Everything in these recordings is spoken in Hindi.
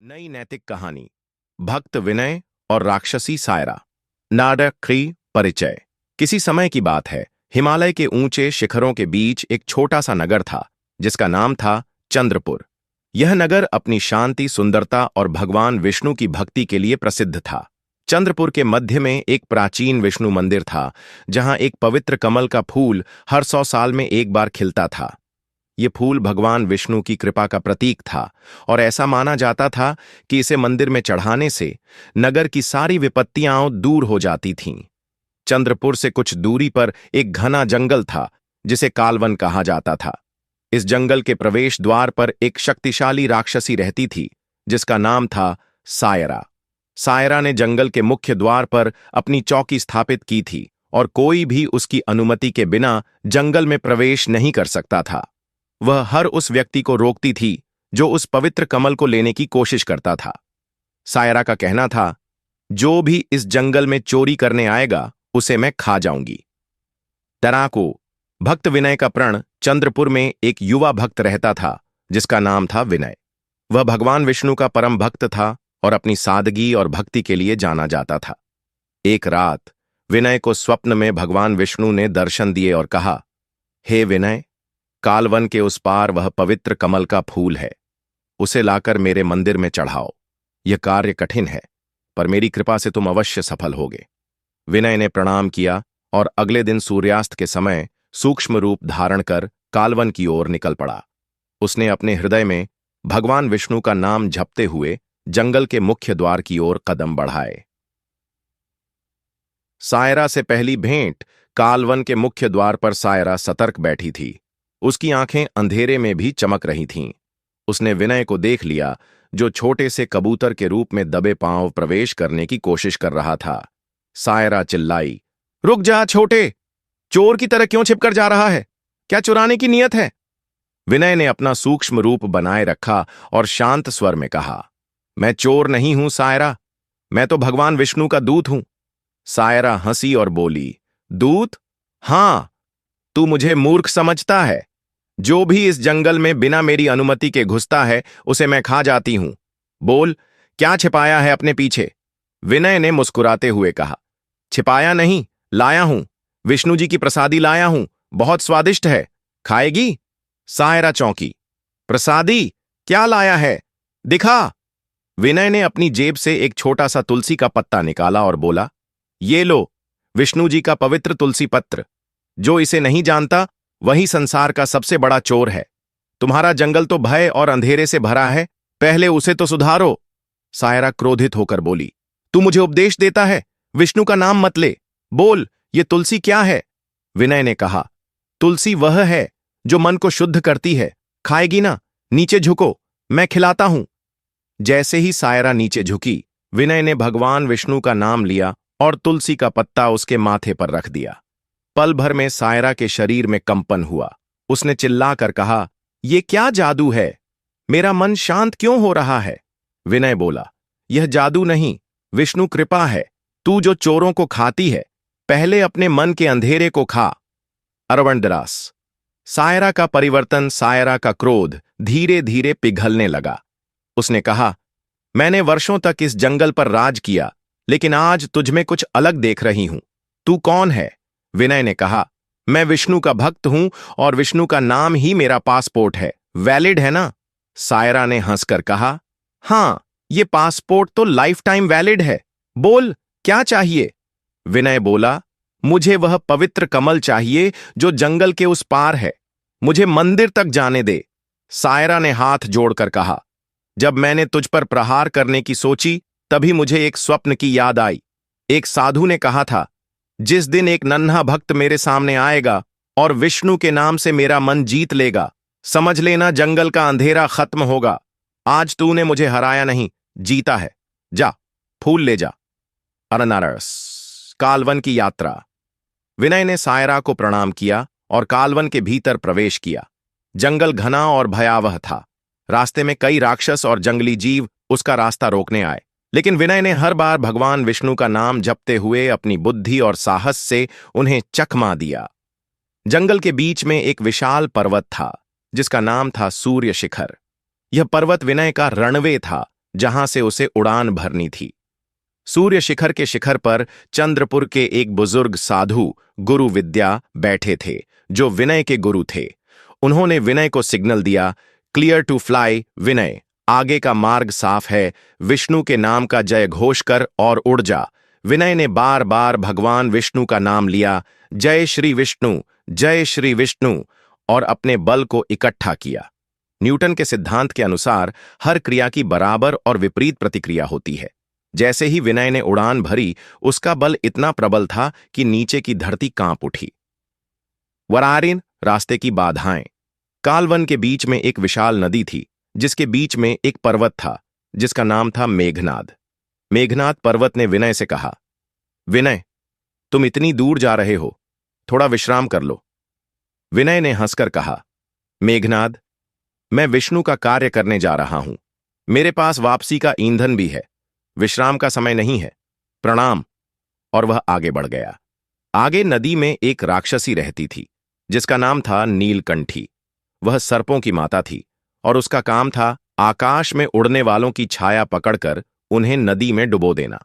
नई नैतिक कहानी। भक्त विनय और राक्षसी सायरा। नाटक ख्री परिचय। किसी समय की बात है, हिमालय के ऊंचे शिखरों के बीच एक छोटा सा नगर था जिसका नाम था चंद्रपुर। यह नगर अपनी शांति, सुंदरता और भगवान विष्णु की भक्ति के लिए प्रसिद्ध था। चंद्रपुर के मध्य में एक प्राचीन विष्णु मंदिर था जहां एक पवित्र कमल का फूल हर 100 साल में एक बार खिलता था। ये फूल भगवान विष्णु की कृपा का प्रतीक था और ऐसा माना जाता था कि इसे मंदिर में चढ़ाने से नगर की सारी विपत्तियां दूर हो जाती थीं। चंद्रपुर से कुछ दूरी पर एक घना जंगल था जिसे कालवन कहा जाता था। इस जंगल के प्रवेश द्वार पर एक शक्तिशाली राक्षसी रहती थी जिसका नाम था सायरा। सायरा ने जंगल के मुख्य द्वार पर अपनी चौकी स्थापित की थी और कोई भी उसकी अनुमति के बिना जंगल में प्रवेश नहीं कर सकता था। वह हर उस व्यक्ति को रोकती थी जो उस पवित्र कमल को लेने की कोशिश करता था। सायरा का कहना था, जो भी इस जंगल में चोरी करने आएगा उसे मैं खा जाऊंगी। तराको भक्त विनय का प्रण चंद्रपुर में एक युवा भक्त रहता था जिसका नाम था विनय। वह भगवान विष्णु का परम भक्त था और अपनी सादगी और भक्ति के लिए जाना जाता था। एक रात विनय को स्वप्न में भगवान विष्णु ने दर्शन दिए और कहा, हे विनय, कालवन के उस पार वह पवित्र कमल का फूल है, उसे लाकर मेरे मंदिर में चढ़ाओ। यह कार्य कठिन है पर मेरी कृपा से तुम अवश्य सफल होगे। विनय ने प्रणाम किया और अगले दिन सूर्यास्त के समय सूक्ष्म रूप धारण कर कालवन की ओर निकल पड़ा। उसने अपने हृदय में भगवान विष्णु का नाम जपते हुए जंगल के मुख्य द्वार की ओर कदम बढ़ाए। सायरा से पहली भेंट। कालवन के मुख्य द्वार पर सायरा सतर्क बैठी थी। उसकी आंखें अंधेरे में भी चमक रही थीं। उसने विनय को देख लिया जो छोटे से कबूतर के रूप में दबे पांव प्रवेश करने की कोशिश कर रहा था। सायरा चिल्लाई, रुक जा छोटे, चोर की तरह क्यों छिपकर जा रहा है? क्या चुराने की नियत है? विनय ने अपना सूक्ष्म रूप बनाए रखा और शांत स्वर में कहा, मैं चोर नहीं हूं सायरा, मैं तो भगवान विष्णु का दूत हूं। सायरा हंसी और बोली, दूत? हां, तू मुझे मूर्ख समझता है। जो भी इस जंगल में बिना मेरी अनुमति के घुसता है उसे मैं खा जाती हूं। बोल, क्या छिपाया है अपने पीछे? विनय ने मुस्कुराते हुए कहा, छिपाया नहीं, लाया हूं। विष्णु जी की प्रसादी लाया हूं, बहुत स्वादिष्ट है, खाएगी? सायरा चौंकी, प्रसादी? क्या लाया है, दिखा। विनय ने अपनी जेब से एक छोटा सा तुलसी का पत्ता निकाला और बोला, ये लो, विष्णु जी का पवित्र तुलसी पत्र। जो इसे नहीं जानता वही संसार का सबसे बड़ा चोर है। तुम्हारा जंगल तो भय और अंधेरे से भरा है, पहले उसे तो सुधारो। सायरा क्रोधित होकर बोली, तू मुझे उपदेश देता है? विष्णु का नाम मत ले। बोल, ये तुलसी क्या है? विनय ने कहा, तुलसी वह है जो मन को शुद्ध करती है, खाएगी ना? नीचे झुको, मैं खिलाता हूं। जैसे ही सायरा नीचे झुकी, विनय ने भगवान विष्णु का नाम लिया और तुलसी का पत्ता उसके माथे पर रख दिया। पल भर में सायरा के शरीर में कंपन हुआ। उसने चिल्लाकर कहा, यह क्या जादू है? मेरा मन शांत क्यों हो रहा है? विनय बोला, यह जादू नहीं, विष्णु कृपा है। तू जो चोरों को खाती है, पहले अपने मन के अंधेरे को खा। अरवंडरास। सायरा का परिवर्तन, सायरा का क्रोध धीरे धीरे पिघलने लगा। उसने कहा, मैंने वर्षों तक इस जंगल पर राज किया, लेकिन आज तुझमें कुछ अलग देख रही हूं। तू कौन है? विनय ने कहा, मैं विष्णु का भक्त हूं और विष्णु का नाम ही मेरा पासपोर्ट है, वैलिड है ना? सायरा ने हंसकर कहा, हां, ये पासपोर्ट तो लाइफ टाइम वैलिड है। बोल, क्या चाहिए? विनय बोला, मुझे वह पवित्र कमल चाहिए जो जंगल के उस पार है। मुझे मंदिर तक जाने दे। सायरा ने हाथ जोड़कर कहा, जब मैंने तुझ पर प्रहार करने की सोची तभी मुझे एक स्वप्न की याद आई। एक साधु ने कहा था, जिस दिन एक नन्हा भक्त मेरे सामने आएगा और विष्णु के नाम से मेरा मन जीत लेगा, समझ लेना जंगल का अंधेरा खत्म होगा। आज तूने मुझे हराया नहीं, जीता है। जा, फूल ले जा। अरनारस। कालवन की यात्रा। विनय ने सायरा को प्रणाम किया और कालवन के भीतर प्रवेश किया। जंगल घना और भयावह था। रास्ते में कई राक्षस और जंगली जीव उसका रास्ता रोकने आए, लेकिन विनय ने हर बार भगवान विष्णु का नाम जपते हुए अपनी बुद्धि और साहस से उन्हें चकमा दिया। जंगल के बीच में एक विशाल पर्वत था जिसका नाम था सूर्य शिखर। यह पर्वत विनय का रणवे था जहां से उसे उड़ान भरनी थी। सूर्य शिखर के शिखर पर चंद्रपुर के एक बुजुर्ग साधु गुरु विद्या बैठे थे, जो विनय के गुरु थे। उन्होंने विनय को सिग्नल दिया, क्लियर टू फ्लाई विनय, आगे का मार्ग साफ है, विष्णु के नाम का जय घोष कर और उड़ जा। विनय ने बार बार भगवान विष्णु का नाम लिया, जय श्री विष्णु, जय श्री विष्णु, और अपने बल को इकट्ठा किया। न्यूटन के सिद्धांत के अनुसार हर क्रिया की बराबर और विपरीत प्रतिक्रिया होती है। जैसे ही विनय ने उड़ान भरी, उसका बल इतना प्रबल था कि नीचे की धरती कांप उठी। वरारिन, रास्ते की बाधाएं। कालवन के बीच में एक विशाल नदी थी, जिसके बीच में एक पर्वत था जिसका नाम था मेघनाद। मेघनाद पर्वत ने विनय से कहा, विनय, तुम इतनी दूर जा रहे हो, थोड़ा विश्राम कर लो। विनय ने हंसकर कहा, मेघनाद, मैं विष्णु का कार्य करने जा रहा हूं, मेरे पास वापसी का ईंधन भी है, विश्राम का समय नहीं है, प्रणाम। और वह आगे बढ़ गया। आगे नदी में एक राक्षसी रहती थी, जिसका नाम था नीलकंठी। वह सर्पों की माता थी और उसका काम था आकाश में उड़ने वालों की छाया पकड़कर उन्हें नदी में डुबो देना।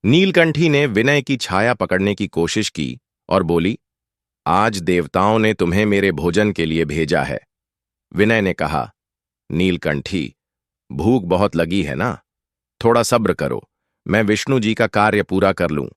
नीलकंठी ने विनय की छाया पकड़ने की कोशिश की और बोली, आज देवताओं ने तुम्हें मेरे भोजन के लिए भेजा है। विनय ने कहा, नीलकंठी, भूख बहुत लगी है ना, थोड़ा सब्र करो, मैं विष्णु जी का कार्य पूरा कर लूं,